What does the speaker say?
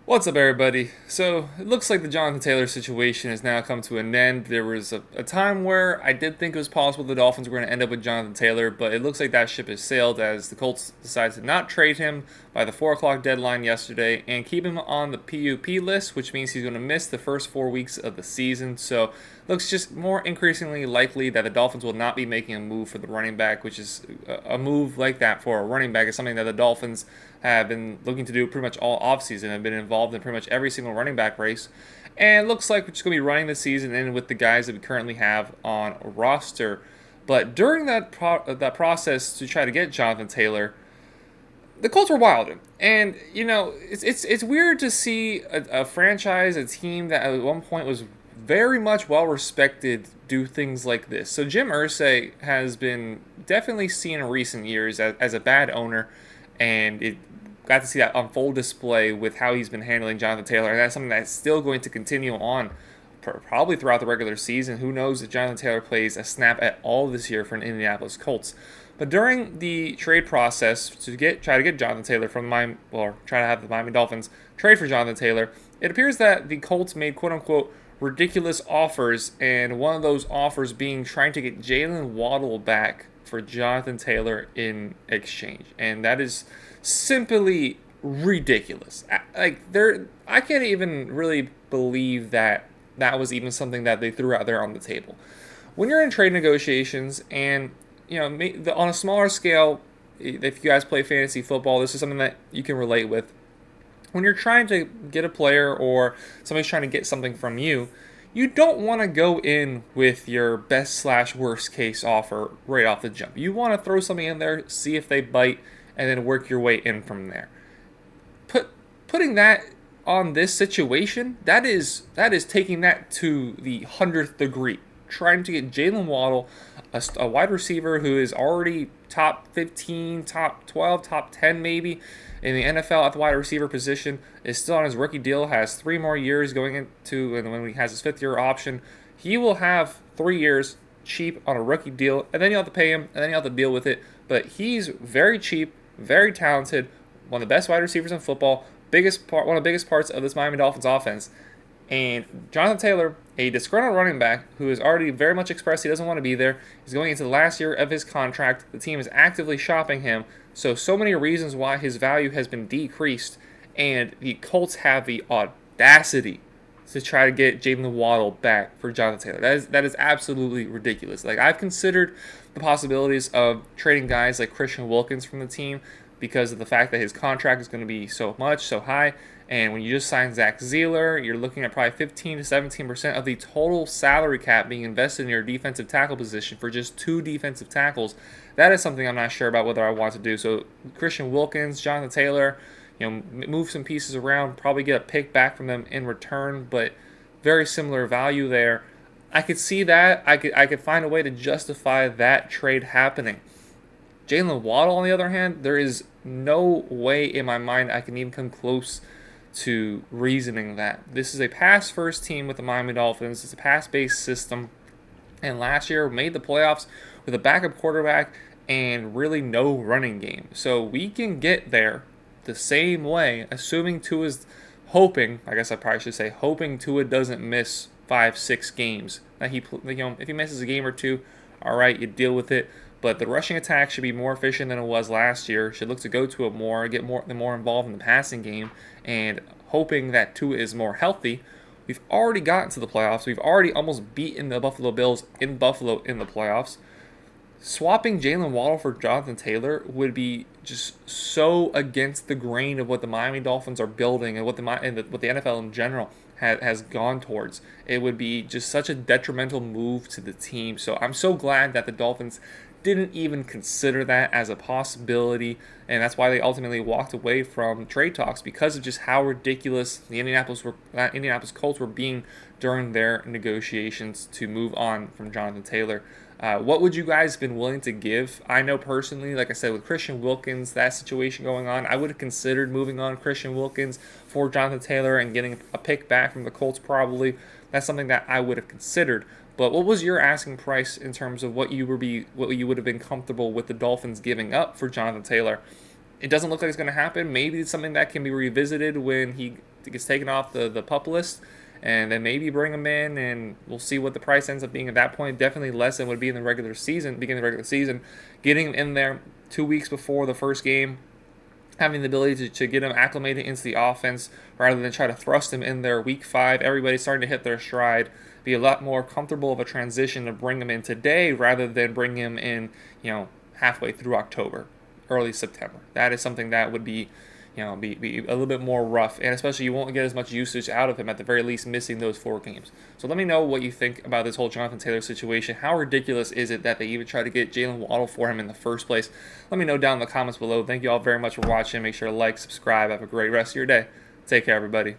What's up, everybody? So, it looks like the Jonathan Taylor situation has now come to an end. There was a time where I did think it was possible the Dolphins were going to end up with Jonathan Taylor, but it looks like that ship has sailed as the Colts decided to not trade him by the 4 o'clock deadline yesterday and keep him on the PUP list, which means he's going to miss the first 4 weeks of the season. So, looks just more increasingly likely that the Dolphins will not be making a move for the running back, which is a move like that for a running back is something that the Dolphins have been looking to do pretty much all offseason, have been involved in pretty much every single running back race. And it looks like we're just going to be running the season in with the guys that we currently have on roster. But during that process to try to get Jonathan Taylor, the Colts were wilding, and it's weird to see a franchise, a team that at one point was very much well respected, do things like this. So Jim Irsay has been definitely seen in recent years as a bad owner, and it got to see that on full display with how he's been handling Jonathan Taylor, and that's something that's still going to continue on probably throughout the regular season. Who knows if Jonathan Taylor plays a snap at all this year for an Indianapolis Colts. But during the trade process to try to get Jonathan Taylor from try to have the Miami Dolphins trade for Jonathan Taylor, it appears that the Colts made quote unquote ridiculous offers, and one of those offers being trying to get Jalen Waddle back for Jonathan Taylor in exchange, and that is simply ridiculous. I can't even really believe that that was even something that they threw out there on the table. When you're in trade negotiations, and on a smaller scale, if you guys play fantasy football, this is something that you can relate with. When you're trying to get a player or somebody's trying to get something from you, you don't want to go in with your best/worst case offer right off the jump. You want to throw something in there, see if they bite, and then work your way in from there. Putting that on this situation, that is taking that to the 100th degree. Trying to get Jalen Waddle, a wide receiver who is already top 15, top 12, top 10 maybe in the NFL at the wide receiver position, is still on his rookie deal, has 3 more years going into, and when he has his 5th-year option, he will have 3 years cheap on a rookie deal, and then you'll have to pay him, and then you'll have to deal with it. But he's very cheap, very talented, one of the best wide receivers in football, one of the biggest parts of this Miami Dolphins offense. And Jonathan Taylor, a disgruntled running back who has already very much expressed he doesn't want to be there, is going into the last year of his contract. The team is actively shopping him. So many reasons why his value has been decreased. And the Colts have the audacity to try to get Jalen Waddle back for Jonathan Taylor. That is absolutely ridiculous. Like, I've considered the possibilities of trading guys like Christian Wilkins from the team because of the fact that his contract is going to be so high. And when you just sign Zach Zeeler, you're looking at probably 15 to 17% of the total salary cap being invested in your defensive tackle position for just 2 defensive tackles. That is something I'm not sure about whether I want to do. So Christian Wilkins, Jonathan Taylor, move some pieces around, probably get a pick back from them in return, but very similar value there. I could see that. I could find a way to justify that trade happening. Jalen Waddle, on the other hand, there is no way in my mind I can even come close to reasoning that. This is a pass-first team with the Miami Dolphins. It's a pass-based system. And last year made the playoffs with a backup quarterback and really no running game. So we can get there the same way, assuming Tua's hoping, I guess I probably should say, hoping Tua doesn't miss 5-6 games. That if he misses a game or two, all right, you deal with it. But the rushing attack should be more efficient than it was last year. Should look to go to it more, get more involved in the passing game, and hoping that Tua is more healthy. We've already gotten to the playoffs. We've already almost beaten the Buffalo Bills in Buffalo in the playoffs. Swapping Jalen Waddle for Jonathan Taylor would be just so against the grain of what the Miami Dolphins are building and what the NFL in general has gone towards. It would be just such a detrimental move to the team. So I'm so glad that the Dolphins didn't even consider that as a possibility, and that's why they ultimately walked away from trade talks, because of just how ridiculous the Indianapolis Colts were being during their negotiations to move on from Jonathan Taylor. What would you guys have been willing to give? I know personally, like I said, with Christian Wilkins, that situation going on, I would have considered moving on Christian Wilkins for Jonathan Taylor and getting a pick back from the Colts probably. That's something that I would have considered. But what was your asking price in terms of what you would have been comfortable with the Dolphins giving up for Jonathan Taylor? It doesn't look like it's going to happen. Maybe it's something that can be revisited when he gets taken off the pup list, and then maybe bring him in, and we'll see what the price ends up being at that point. Definitely less than would be in the regular season, beginning of the regular season. Getting him in there 2 weeks before the first game, having the ability to get him acclimated into the offense rather than try to thrust him in there week 5. Everybody's starting to hit their stride. Be a lot more comfortable of a transition to bring him in today rather than bring him in, halfway through October, early September. That is something that would be be a little bit more rough, and especially you won't get as much usage out of him, at the very least missing those 4 games. So let me know what you think about this whole Jonathan Taylor situation. How ridiculous is it that they even tried to get Jalen Waddle for him in the first place? Let me know down in the comments below. Thank you all very much for watching. Make sure to like, subscribe. Have a great rest of your day. Take care, everybody.